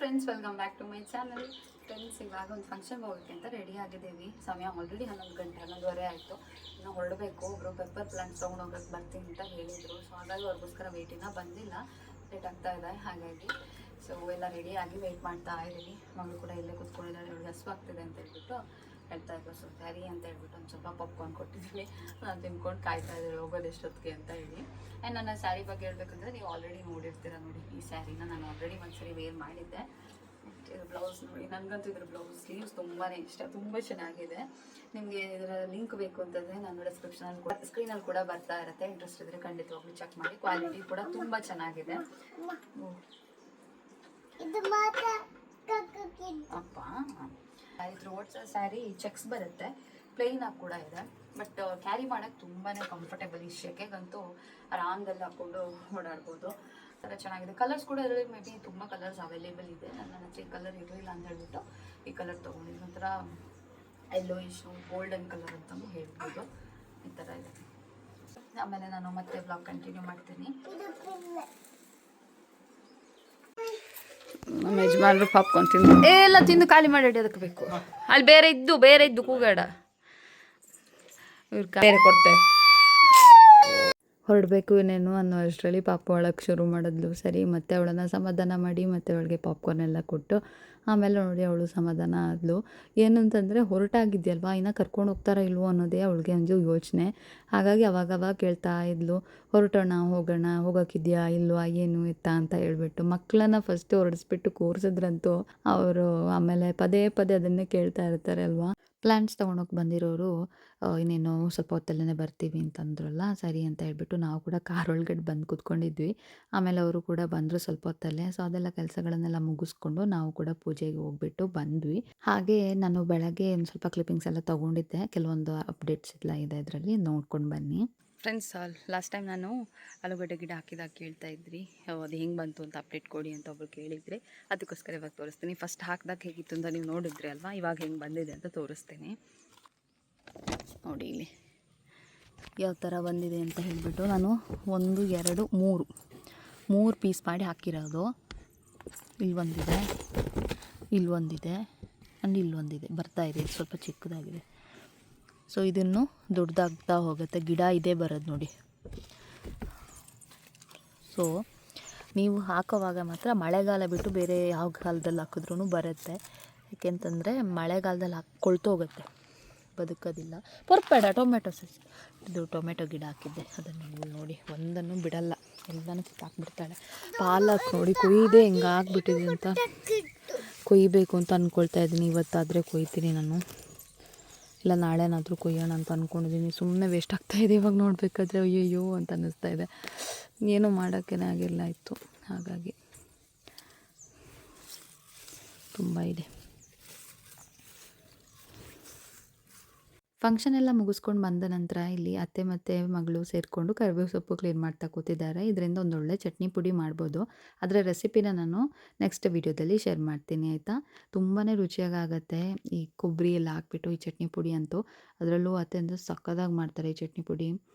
Friends, welcome back to my channel. Friends, ಇವಾಗ ಒಂದು ಫಂಕ್ಷನ್ಗೆ ಹೋಗೋಕ್ಕೆ ಅಂತ ರೆಡಿ ಆಗಿದ್ದೀವಿ. ಸಮಯ ಆಲ್ರೆಡಿ 11 ಗಂಟೆ 11:30 ಆಯಿತು. ಇನ್ನು ಹೊರಡಬೇಕು. ಒಬ್ಬರು ಪೆಪ್ಪರ್ ಪ್ಲಾಂಟ್ಸ್ ತೊಗೊಂಡು ಹೋಗೋಕ್ಕೆ ಬರ್ತೀನಿ ಅಂತ ಹೇಳಿದರು. ಸೊ ಹಾಗಾಗಿ ಅವ್ರಿಗೋಸ್ಕರ ವೇಟಿನ ಬಂದಿಲ್ಲ, ಲೇಟ್ ಆಗ್ತಾ ಇದೆ. ಹಾಗಾಗಿ ಸೊ ಎಲ್ಲ ರೆಡಿಯಾಗಿ ವೆಯ್ಟ್ ಮಾಡ್ತಾ ಇದ್ದೀವಿ. ಮಗಳು ಕೂಡ ಇಲ್ಲೇ ಕೂತ್ಕೊಂಡಿದ್ದಾಳೆ. ಇವಳಿಗೆ ಹಸುವಾಗ್ತಿದೆ ಅಂತ ಹೇಳ್ಬಿಟ್ಟು ಹೇಳ್ತಾ ಇದ್ರು. ಸೊ ಕ್ಯಾರಿ ಅಂತ ಹೇಳ್ಬಿಟ್ಟು ಒಂದು ಸ್ವಲ್ಪ ಪಾಪ್ಕಾರ್ನ್ ಕೊಟ್ಟಿದ್ವಿ. ನಾನು ತಿನ್ಕೊಂಡು ಕಾಯ್ತಾ ಇದ್ದೀವಿ ಹೋಗೋದು ಎಷ್ಟೊತ್ತಿಗೆ ಅಂತ ಹೇಳಿ. ಆ್ಯಂಡ್ ನನ್ನ ಸ್ಯಾರಿ ಬಗ್ಗೆ ಹೇಳ್ಬೇಕಂದ್ರೆ ನೀವು ಆಲ್ರೆಡಿ ನೋಡಿರ್ತೀರ. ನೋಡಿ, ಈ ಸ್ಯಾರಿನ ನಾನು ಆಲ್ರೆಡಿ ಒಂದ್ಸರಿ ವೇರ್ ಮಾಡಿದ್ದೆ. ಇದು ಬ್ಲೌಸ್ ನೋಡಿ, ನನಗಂತೂ ಇದ್ರ ಬ್ಲೌಸ್ ಸ್ಲೀವ್ಸ್ ತುಂಬಾ ಇಷ್ಟ, ತುಂಬ ಚೆನ್ನಾಗಿದೆ. ನಿಮಗೆ ಇದರ ಲಿಂಕ್ ಬೇಕು ಅಂತಂದರೆ ನಾನು ಡಿಸ್ಕ್ರಿಪ್ಷನಲ್ಲಿ ಕೂಡ ಸ್ಕ್ರೀನಲ್ಲಿ ಕೂಡ ಬರ್ತಾ ಇರುತ್ತೆ. ಇಂಟ್ರೆಸ್ಟ್ ಇದ್ದರೆ ಖಂಡಿತವಾಗ್ಲೂ ಚೆಕ್ ಮಾಡಿ. ಕ್ವಾಲಿಟಿ ಕೂಡ ತುಂಬ ಚೆನ್ನಾಗಿದೆ. ಅಪ್ಪ ಥ್ರೋಟ್ಸ್ ಸ್ಯಾರಿ ಚೆಕ್ಸ್ ಬರುತ್ತೆ, ಪ್ಲೈನ್ ಆಗಿ ಕೂಡ ಇದೆ. ಬಟ್ ಕ್ಯಾರಿ ಮಾಡೋಕ್ಕೆ ತುಂಬಾ ಕಂಫರ್ಟೇಬಲ್. ಈ ಶೆಕೆಗಂತೂ ಆರಾಮದಲ್ಲಿ ಹಾಕ್ಕೊಂಡು ಓಡಾಡ್ಬೋದು. ಥರ ಚೆನ್ನಾಗಿದೆ. ಕಲರ್ಸ್ ಕೂಡ ಇದರಲ್ಲಿ ಮೇ ಬಿ ತುಂಬ ಕಲರ್ಸ್ ಅವೈಲೇಬಲ್ ಇದೆ. ನನ್ನ ಹತ್ರ ಈ ಕಲರ್ ಇರಲಿಲ್ಲ ಅಂತ ಹೇಳ್ಬಿಟ್ಟು ಈ ಕಲರ್ ತೊಗೊಂಡಿದ್ದು. ಒಂಥರ ಯೆಲ್ಲೋಯಿಶು ಗೋಲ್ಡನ್ ಕಲರ್ ಅಂತಲೂ ಹೇಳ್ಬೋದು. ಈ ಥರ ಇದೆ. ಆಮೇಲೆ ನಾನು ಮತ್ತೆ ಬ್ಲಾಗ್ ಕಂಟಿನ್ಯೂ ಮಾಡ್ತೀನಿ. ನಮ್ಮ ಯಜಮಾನ್ರು ಪಾಪ್ಕಾರ್ನ್ ತಿಂದು ಎಲ್ಲ ತಿಂದು ಖಾಲಿ ಮಾಡಿ ಅದಕ್ಕೆ ಬೇಕು. ಅಲ್ಲಿ ಬೇರೆ ಇದ್ದು ಕೂಗಾಡ ಇವ್ರು ಬೇರೆ ಕೊಡ್ತೇವೆ. ಹೊರಡಬೇಕು ಇನ್ನೇನು ಅನ್ನೋ ಅಷ್ಟರಲ್ಲಿ ಪಾಪು ಒಳಗೆ ಶುರು ಮಾಡಿದ್ಲು. ಸರಿ, ಮತ್ತೆ ಅವಳನ್ನು ಸಮಾಧಾನ ಮಾಡಿ ಮತ್ತೆ ಅವಳಿಗೆ ಪಾಪ್ಕಾರ್ನ್ ಎಲ್ಲ ಕೊಟ್ಟು ಆಮೇಲೆ ನೋಡಿ ಅವಳು ಸಮಾಧಾನ ಆದಳು. ಏನಂತಂದರೆ ಹೊರಟಾಗಿದ್ಯಲ್ವಾ, ಇನ್ನು ಕರ್ಕೊಂಡು ಹೋಗ್ತಾರಾ ಇಲ್ವೋ ಅನ್ನೋದೇ ಅವಳಿಗೆ ಒಂದು ಯೋಚನೆ. ಹಾಗಾಗಿ ಅವಾಗವಾಗ ಕೇಳ್ತಾ ಇದ್ಲು, ಹೊರಟೋಣ, ಹೋಗೋಕ್ಕಿದೆಯಾ ಇಲ್ವಾ, ಏನು ಎತ್ತಾ ಅಂತ ಹೇಳ್ಬಿಟ್ಟು. ಮಕ್ಕಳನ್ನ ಫಸ್ಟ್ ಹೊರಡಿಸ್ಬಿಟ್ಟು ಕೂರಿಸಿದ್ರಂತೂ ಅವರು ಆಮೇಲೆ ಪದೇ ಅದನ್ನೇ ಕೇಳ್ತಾ ಇರ್ತಾರೆ ಅಲ್ವಾ. ಪ್ಲ್ಯಾಂಟ್ಸ್ ತೊಗೊಂಡೋಗಿ ಬಂದಿರೋರು ಇನ್ನೇನು ಸ್ವಲ್ಪ ಹೊತ್ತಲ್ಲೇ ಬರ್ತೀವಿ ಅಂತಂದ್ರಲ್ಲ, ಸರಿ ಅಂತ ಹೇಳ್ಬಿಟ್ಟು ನಾವು ಕೂಡ ಕಾರ್ ಒಳಗಡೆ ಬಂದು ಕೂತ್ಕೊಂಡಿದ್ವಿ. ಆಮೇಲೆ ಅವರು ಕೂಡ ಬಂದರು ಸ್ವಲ್ಪ ಹೊತ್ತಲ್ಲೇ. ಸೊ ಅದೆಲ್ಲ ಕೆಲಸಗಳನ್ನೆಲ್ಲ ಮುಗಿಸ್ಕೊಂಡು ನಾವು ಕೂಡ ಪೂಜೆಗೆ ಹೋಗ್ಬಿಟ್ಟು ಬಂದ್ವಿ. ಹಾಗೆ ನಾನು ಬೆಳಗ್ಗೆ ಒಂದು ಸ್ವಲ್ಪ ಕ್ಲಿಪ್ಪಿಂಗ್ಸ್ ಎಲ್ಲ ತೊಗೊಂಡಿದ್ದೆ, ಕೆಲವೊಂದು ಅಪ್ಡೇಟ್ಸ್ ಎಲ್ಲ ಇದೆ ಇದರಲ್ಲಿ, ನೋಡ್ಕೊಂಡು ಬನ್ನಿ. ಫ್ರೆಂಡ್ಸ್, ಲಾಸ್ಟ್ ಟೈಮ್ ನಾನು ಆಲೂಗಡ್ಡೆ ಗಿಡ ಹಾಕಿದಾಗ ಕೇಳ್ತಾ ಇದ್ರಿ ಅದು ಹೆಂಗೆ ಬಂತು ಅಂತ ಅಪ್ಡೇಟ್ ಕೊಡಿ ಅಂತ ಒಬ್ರು ಕೇಳಿದ್ರಿ. ಅದಕ್ಕೋಸ್ಕರ ಇವಾಗ ತೋರಿಸ್ತೀನಿ. ಫಸ್ಟ್ ಹಾಕಿದಾಗ ಹೇಗಿತ್ತು ಅಂತ ನೀವು ನೋಡಿದ್ರಿ ಅಲ್ವಾ, ಇವಾಗ ಹೆಂಗೆ ಬಂದಿದೆ ಅಂತ ತೋರಿಸ್ತೀನಿ. ನೋಡಿ ಇಲ್ಲಿ ಯಾವ ಥರ ಬಂದಿದೆ ಅಂತ ಹೇಳಿಬಿಟ್ಟು ನಾನು 1 2 3 ಪೀಸ್ ಮಾಡಿ ಹಾಕಿರೋದು. ಇಲ್ಲೊಂದಿದೆ, ಇಲ್ಲೊಂದಿದೆ ಆ್ಯಂಡ್ ಇಲ್ಲೊಂದಿದೆ ಬರ್ತಾ ಇದೆ. ಸ್ವಲ್ಪ ಚಿಕ್ಕದಾಗಿದೆ. ಸೊ ಇದನ್ನು ದೊಡ್ಡದಾಗ್ತಾ ಹೋಗುತ್ತೆ. ಗಿಡ ಇದೇ ಬರೋದು ನೋಡಿ. ಸೊ ನೀವು ಹಾಕೋವಾಗ ಮಾತ್ರ ಮಳೆಗಾಲ ಬಿಟ್ಟು ಬೇರೆ ಯಾವ ಕಾಲದಲ್ಲಿ ಹಾಕಿದ್ರೂ ಬರುತ್ತೆ. ಯಾಕೆಂತಂದರೆ ಮಳೆಗಾಲದಲ್ಲಿ ಕೊಳ್ತೋಗುತ್ತೆ, ಬದುಕೋದಿಲ್ಲ. ಪೊರ್ಬೇಡ, ಟೊಮೆಟೊ ಇದು ಟೊಮೆಟೊ ಗಿಡ ಹಾಕಿದ್ದೆ. ಅದನ್ನು ನೀವು ನೋಡಿ, ಒಂದನ್ನು ಬಿಡಲ್ಲ, ಎಲ್ಲನೂ ಕಿತ್ತಾಕ್ಬಿಡ್ತಾಳೆ. ಪಾಲಕ್ ನೋಡಿ ಕೊಯ್ದೆ ಹೆಂಗಾಗ್ಬಿಟ್ಟಿದೆ ಅಂತ. ಕೊಯ್ಯಬೇಕು ಅಂತ ಅಂದ್ಕೊಳ್ತಾ ಇದ್ದೀನಿ. ಇವತ್ತಾದರೆ ಕೊಯ್ತೀನಿ ನಾನು, ಇಲ್ಲ ನಾಳೆನಾದರೂ ಕೊಯ್ಯೋಣ ಅಂತ ಅಂದ್ಕೊಂಡಿದ್ದೀನಿ. ಸುಮ್ಮನೆ ವೇಸ್ಟ್ ಆಗ್ತಾಯಿದೆ ಇವಾಗ ನೋಡಬೇಕಾದ್ರೆ. ಅಯ್ಯಯ್ಯೋ ಅಂತ ಅನ್ನಿಸ್ತಾ ಇದೆ. ಏನೂ ಮಾಡೋಕ್ಕೇ ಆಗಿಲ್ಲ ಇತ್ತು. ಹಾಗಾಗಿ ತುಂಬ ಇದೆ. ಫಂಕ್ಷನ್ ಎಲ್ಲ ಮುಗಿಸ್ಕೊಂಡು ಬಂದ ನಂತರ ಇಲ್ಲಿ ಅತ್ತೆ ಮತ್ತು ಮಗಳು ಸೇರಿಕೊಂಡು ಕರಿಬೇವು ಸೊಪ್ಪು ಕ್ಲೀನ್ ಮಾಡ್ತಾ ಕೂತಿದ್ದಾರೆ. ಇದರಿಂದ ಒಂದೊಳ್ಳೆ ಚಟ್ನಿ ಪುಡಿ ಮಾಡ್ಬೋದು. ಅದರ ರೆಸಿಪಿನ ನಾನು ನೆಕ್ಸ್ಟ್ ವೀಡಿಯೋದಲ್ಲಿ ಶೇರ್ ಮಾಡ್ತೀನಿ, ಆಯಿತಾ. ತುಂಬಾ ರುಚಿಯಾಗತ್ತೆ ಈ ಕೊಬ್ಬರಿ ಎಲ್ಲ ಹಾಕ್ಬಿಟ್ಟು ಈ ಚಟ್ನಿ ಪುಡಿ ಅಂತೂ. ಅದರಲ್ಲೂ ಅತ್ತೆ ಅಂದರೆ ಸಕ್ಕತ್ತಾಗಿ ಮಾಡ್ತಾರೆ ಈ ಚಟ್ನಿ ಪುಡಿ.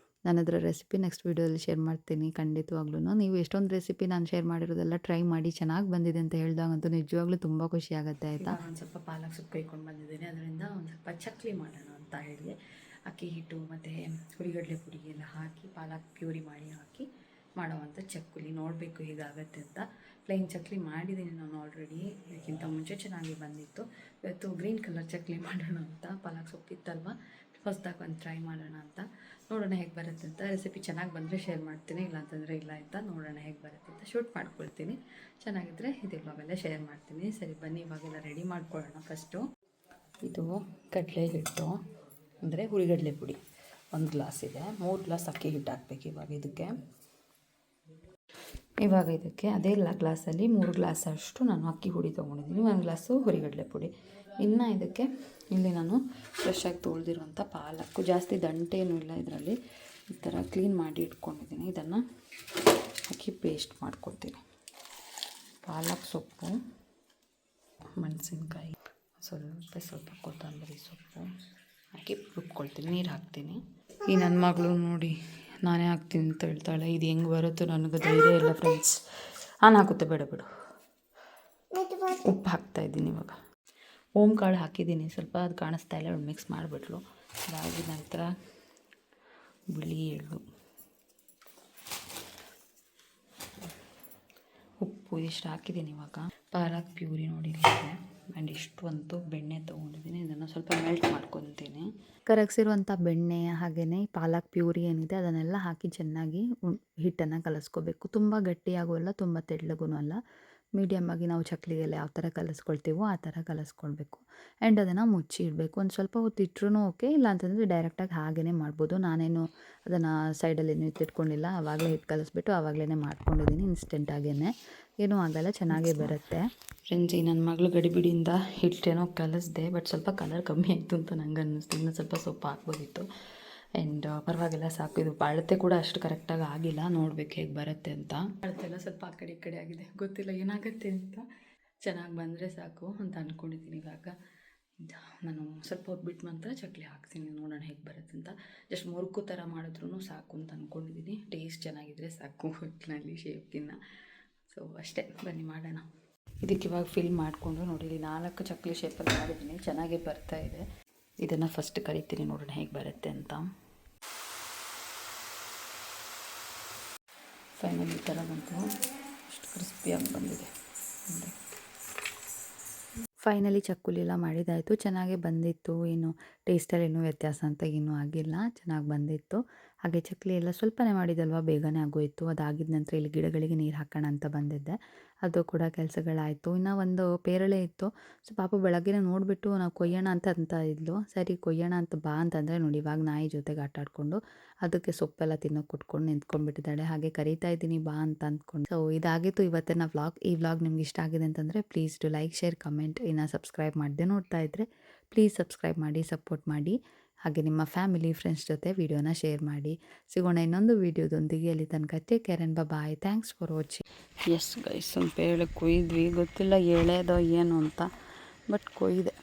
ನಾನು ಅದರ ರೆಸಿಪಿ ನೆಕ್ಸ್ಟ್ ವೀಡಿಯೋದಲ್ಲಿ ಶೇರ್ ಮಾಡ್ತೀನಿ ಖಂಡಿತವಾಗ್ಲೂ. ನೀವು ಎಷ್ಟೊಂದು ರೆಸಿಪಿ ನಾನು ಶೇರ್ ಮಾಡಿರೋದೆಲ್ಲ ಟ್ರೈ ಮಾಡಿ ಚೆನ್ನಾಗಿ ಬಂದಿದೆ ಅಂತ ಹೇಳಿದಾಗಂತೂ ನಿಜವಾಗ್ಲೂ ತುಂಬ ಖುಷಿ ಆಗುತ್ತೆ, ಆಯಿತಾ. ಒಂದು ಸ್ವಲ್ಪ ಪಾಲಕ್ ಸೊಪ್ಪು ಕೈಕೊಂಡು ಬಂದಿದ್ದೀನಿ. ಅದರಿಂದ ಒಂದು ಸ್ವಲ್ಪ ಚಕ್ಲಿ ಮಾಡೋಣ ಅಂತ ಹೇಳಿ ಅಕ್ಕಿ ಹಿಟ್ಟು ಮತ್ತು ಹುರಿಗಡಲೆ ಪುಡಿ ಎಲ್ಲ ಹಾಕಿ ಪಾಲಕ್ ಪ್ಯೂರಿ ಮಾಡಿ ಹಾಕಿ ಮಾಡೋವಂಥ ಚಕ್ಕುಲಿ. ನೋಡಬೇಕು ಹೇಗಾಗತ್ತೆ ಅಂತ. ಪ್ಲೈನ್ ಚಕ್ಲಿ ಮಾಡಿದ್ದೀನಿ ನಾನು ಆಲ್ರೆಡಿ, ಇದಕ್ಕಿಂತ ಮುಂಚೆ ಚೆನ್ನಾಗಿ ಬಂದಿತ್ತು. ಇವತ್ತು ಗ್ರೀನ್ ಕಲರ್ ಚಕ್ಲಿ ಮಾಡೋಣ ಅಂತ. ಪಾಲಕ್ ಸೊಪ್ಪಿತ್ತಲ್ವ, ಹೊಸದಾಗಿ ಒಂದು ಟ್ರೈ ಮಾಡೋಣ ಅಂತ. ನೋಡೋಣ ಹೇಗೆ ಬರುತ್ತೆ ಅಂತ. ರೆಸಿಪಿ ಚೆನ್ನಾಗಿ ಬಂದರೆ ಶೇರ್ ಮಾಡ್ತೀನಿ, ಇಲ್ಲ ಅಂತಂದರೆ ಇಲ್ಲ ಅಂತ. ನೋಡೋಣ ಹೇಗೆ ಬರುತ್ತೆ ಅಂತ ಶೂಟ್ ಮಾಡ್ಕೊಳ್ತೀನಿ. ಚೆನ್ನಾಗಿದ್ದರೆ ಇದು ಇವಾಗೆಲ್ಲ ಶೇರ್ ಮಾಡ್ತೀನಿ. ಸರಿ ಬನ್ನಿ, ಇವಾಗೆಲ್ಲ ರೆಡಿ ಮಾಡ್ಕೊಳ್ಳೋಣ. ಫಸ್ಟು ಇದು ಕಡಲೆ ಹಿಟ್ಟು ಅಂದರೆ ಹುರಿಗಡಲೆ ಪುಡಿ 1 ಗ್ಲಾಸ್ ಇದೆ. 3 ಗ್ಲಾಸ್ ಅಕ್ಕಿ ಹಿಟ್ಟು ಹಾಕ್ಬೇಕು ಇವಾಗ ಇದಕ್ಕೆ ಅದೇ ಗ್ಲಾಸಲ್ಲಿ 3 ಗ್ಲಾಸ್ ಅಷ್ಟು ನಾನು ಅಕ್ಕಿ ಹುಡಿ ತೊಗೊಂಡಿದ್ದೀನಿ. 1 ಗ್ಲಾಸು ಹುರಿಗಡಲೆ ಪುಡಿ. ಇನ್ನು ಇದಕ್ಕೆ ಇಲ್ಲಿ ನಾನು ಫ್ರೆಶ್ಶಾಗಿ ತೊಳೆದಿರುವಂಥ ಪಾಲಕ್ಕು, ಜಾಸ್ತಿ ದಂಟೇನೂ ಇಲ್ಲ ಇದರಲ್ಲಿ, ಈ ಥರ ಕ್ಲೀನ್ ಮಾಡಿ ಇಟ್ಕೊಂಡಿದ್ದೀನಿ. ಇದನ್ನು ಹಾಕಿ ಪೇಸ್ಟ್ ಮಾಡ್ಕೊಳ್ತೀನಿ. ಪಾಲಕ್ ಸೊಪ್ಪು, ಮೆಣಸಿನ್ಕಾಯಿ, ಸ್ವಲ್ಪ ಕೊತ್ತಂಬರಿ ಸೊಪ್ಪು ಹಾಕಿ ರುಬ್ಕೊಳ್ತೀನಿ. ನೀರು ಹಾಕ್ತೀನಿ. ಈ ನನ್ನ ಮಗಳು ನೋಡಿ ನಾನೇ ಹಾಕ್ತೀನಿ ಅಂತ ಹೇಳ್ತಾಳೆ. ಇದು ಹೆಂಗೆ ಬರುತ್ತೋ ನನಗೆ ಧೈರ್ಯ ಇಲ್ಲ ಫ್ರೆಂಡ್ಸ್. ಹಾಕುತ್ತೆ, ಬೇಡ ಉಪ್ಪು ಹಾಕ್ತಾಯಿದ್ದೀನಿ ಇವಾಗ. ಓಮ್ ಕಾಳು ಹಾಕಿದ್ದೀನಿ ಸ್ವಲ್ಪ, ಅದು ಕಾಣಿಸ್ತಾ ಇಲ್ಲ, ಅವಳು ಮಿಕ್ಸ್ ಮಾಡಿಬಿಟ್ಲು. ಅದಾಗಿದ ನಂತರ ಬಿಳಿ ಎಳ್ಳು, ಉಪ್ಪು ಇಷ್ಟು ಹಾಕಿದ್ದೀನಿ. ಇವಾಗ ಪಾಲಕ್ ಪ್ಯೂರಿ ನೋಡಿ ಆ್ಯಂಡ್ ಇಷ್ಟೊಂದು ಬೆಣ್ಣೆ ತೊಗೊಂಡಿದ್ದೀನಿ, ಇದನ್ನು ಸ್ವಲ್ಪ ಮೆಲ್ಟ್ ಮಾಡ್ಕೊತೀನಿ. ಕರಗಿಸಿರುವಂಥ ಬೆಣ್ಣೆ ಹಾಗೆಯೇ ಪಾಲಕ್ ಪ್ಯೂರಿ ಏನಿದೆ ಅದನ್ನೆಲ್ಲ ಹಾಕಿ ಚೆನ್ನಾಗಿ ಹಿಟ್ಟನ್ನು ಕಲಿಸ್ಕೋಬೇಕು. ತುಂಬ ಗಟ್ಟಿಯಾಗೂ ತುಂಬ ತೆಳ್ಳಗೂ ಅಲ್ಲ, ಮೀಡಿಯಮ್ ಆಗಿ ನಾವು ಚಕ್ಲಿಗೆಲ್ಲ ಯಾವ ಥರ ಕಲಿಸ್ಕೊಳ್ತೀವೋ ಆ ಥರ ಕಲಿಸ್ಕೊಳ್ಬೇಕು. ಆ್ಯಂಡ್ ಅದನ್ನು ಮುಚ್ಚಿ ಇಡಬೇಕು. ಒಂದು ಸ್ವಲ್ಪ ಹೊತ್ತು ಇಟ್ಟರೂ ಓಕೆ, ಇಲ್ಲ ಅಂತಂದರೆ ಡೈರೆಕ್ಟಾಗಿ ಹಾಗೇ ಮಾಡ್ಬೋದು. ನಾನೇನು ಅದನ್ನು ಸೈಡಲ್ಲೇನು ಎತ್ತಿಟ್ಕೊಂಡಿಲ್ಲ, ಆವಾಗಲೇ ಹಿಟ್ಟು ಕಲಿಸ್ಬಿಟ್ಟು ಆವಾಗಲೇ ಮಾಡ್ಕೊಂಡಿದ್ದೀನಿ ಇನ್ಸ್ಟೆಂಟಾಗೇ. ಏನೂ ಆಗಲ್ಲ, ಚೆನ್ನಾಗೇ ಬರುತ್ತೆ. ಫ್ರೆಂಡ್ಸ್, ಈ ನನ್ನ ಮಗಳು ಗಡಿಬಿಡಿಯಿಂದ ಹಿಟ್ಟೇನೋ ಕಲಿಸ್ದೆ, ಬಟ್ ಸ್ವಲ್ಪ ಕಲರ್ ಕಮ್ಮಿ ಆಯಿತು ಅಂತ ನಂಗೆ ಅನ್ನಿಸ್ತು. ಇನ್ನೂ ಸ್ವಲ್ಪ ಸೊಪ್ಪು ಹಾಕ್ಬೋದಿತ್ತು. ಆ್ಯಂಡ್ ಪರವಾಗಿಲ್ಲ, ಸಾಕು. ಇದು ಅಳತೆ ಕೂಡ ಅಷ್ಟು ಕರೆಕ್ಟಾಗಿ ಆಗಿಲ್ಲ, ನೋಡ್ಬೇಕು ಹೇಗೆ ಬರುತ್ತೆ ಅಂತ. ಅಳತೆಲ್ಲ ಸ್ವಲ್ಪ ಆ ಕಡೆ ಈ ಕಡೆ ಆಗಿದೆ, ಗೊತ್ತಿಲ್ಲ ಏನಾಗುತ್ತೆ ಅಂತ. ಚೆನ್ನಾಗಿ ಬಂದರೆ ಸಾಕು ಅಂತ ಅಂದ್ಕೊಂಡಿದ್ದೀನಿ. ಇವಾಗ ನಾನು ಸ್ವಲ್ಪ ಹೊತ್ತು ಬಿಟ್ಟು ನಂತರ ಚಕ್ಲಿ ಹಾಕ್ತೀನಿ, ನೋಡೋಣ ಹೇಗೆ ಬರುತ್ತೆ ಅಂತ. ಜಸ್ಟ್ ಮುರುಕು ಥರ ಮಾಡಿದ್ರೂ ಸಾಕು ಅಂತ ಅಂದ್ಕೊಂಡಿದ್ದೀನಿ. ಟೇಸ್ಟ್ ಚೆನ್ನಾಗಿದ್ದರೆ ಸಾಕು ಒಟ್ಟಿನಲ್ಲಿ, ಶೇಪ್ಗಿನ್ನ. ಸೊ ಅಷ್ಟೇ, ಬನ್ನಿ ಮಾಡೋಣ. ಇದಕ್ಕೆ ಇವಾಗ ಫಿಲ್ ಮಾಡಿಕೊಂಡು ನೋಡಿ, 4 ಚಕ್ಲಿ ಶೇಪಲ್ಲಿ ಮಾಡಿದ್ದೀನಿ, ಚೆನ್ನಾಗೇ ಬರ್ತಾಯಿದೆ. ಇದನ್ನು ಫಸ್ಟ್ ಕರಿತೀನಿ, ನೋಡೋಣ ಹೇಗೆ ಬರುತ್ತೆ ಅಂತ. ಫೈನಲ್ ಈ ಥರ ಬಂತು, ಅಷ್ಟು ಕ್ರಿಸ್ಪಿಯಾಗಿ ಬಂದಿದೆ ನೋಡಿ. ಫೈನಲಿ ಚಕ್ಕುಲಿ ಎಲ್ಲ ಮಾಡಿದ್ದಾಯಿತು, ಚೆನ್ನಾಗೇ ಬಂದಿತ್ತು. ಏನು ಟೇಸ್ಟಲ್ಲಿ ಏನೂ ವ್ಯತ್ಯಾಸ ಅಂತ ಏನೂ ಆಗಿಲ್ಲ, ಚೆನ್ನಾಗಿ ಬಂದಿತ್ತು. ಹಾಗೆ ಚಕ್ಕಲಿ ಎಲ್ಲ ಸ್ವಲ್ಪನೇ ಮಾಡಿದಲ್ವ, ಬೇಗನೆ ಆಗೋಯಿತು. ಅದಾಗಿದ ನಂತರ ಇಲ್ಲಿ ಗಿಡಗಳಿಗೆ ನೀರು ಹಾಕೋಣ ಅಂತ ಬಂದಿದ್ದೆ, ಅದು ಕೂಡ ಕೆಲಸಗಳಾಯಿತು. ಇನ್ನು ಒಂದು ಪೇರಳೆ ಇತ್ತು, ಸೊ ಪಾಪ ಬೆಳಗ್ಗೆ ನೋಡಿಬಿಟ್ಟು ನಾವು ಕೊಯ್ಯೋಣ ಅಂತ ಇದ್ಲು. ಸರಿ ಕೊಯ್ಯೋಣ ಅಂತ ಬಾ ಅಂತಂದರೆ ನೋಡಿ, ಇವಾಗ ನಾಯಿ ಜೊತೆಗೆ ಆಟ ಆಡಿಕೊಂಡು ಅದಕ್ಕೆ ಸೊಪ್ಪೆಲ್ಲ ತಿನ್ನೋಕೆ ಕೊಟ್ಕೊಂಡು ನಿಂತ್ಕೊಂಡ್ಬಿಟ್ಟಿದ್ದಾಳೆ. ಹಾಗೆ ಕರೀತಾ ಇದ್ದೀನಿ ಬಾ ಅಂತ ಅಂದ್ಕೊಂಡು. ಸೊ ಇದಾಗಿತ್ತು ಇವತ್ತಿನ ವ್ಲಾಗ್. ಈ ವ್ಲಾಗ್ ನಿಮ್ಗೆ ಇಷ್ಟ ಆಗಿದೆ ಅಂತಂದರೆ please do like, share, comment. ಇನ್ನು ಸಬ್ಸ್ಕ್ರೈಬ್ ಮಾಡದೆ ನೋಡ್ತಾ ಇದ್ದರೆ ಪ್ಲೀಸ್ ಸಬ್ಸ್ಕ್ರೈಬ್ ಮಾಡಿ, ಸಪೋರ್ಟ್ ಮಾಡಿ. ಹಾಗೆ ನಿಮ್ಮ ಫ್ಯಾಮಿಲಿ ಫ್ರೆಂಡ್ಸ್ ಜೊತೆ ವಿಡಿಯೋನ ಶೇರ್ ಮಾಡಿ. ಸಿಗೋಣ ಇನ್ನೊಂದು ವಿಡಿಯೋದೊಂದಿಗೆ. ಅಲ್ಲಿ ತನಕ take care and bye. Thanks for watching. Yes guys, ಒಂದು ಪೇರಳೆ ಕೊಯ್ದ್ವಿ, ಗೊತ್ತಿಲ್ಲ ಎಳೆದೋ ಏನು ಅಂತ, ಬಟ್ ಕೊಯ್ದೆ.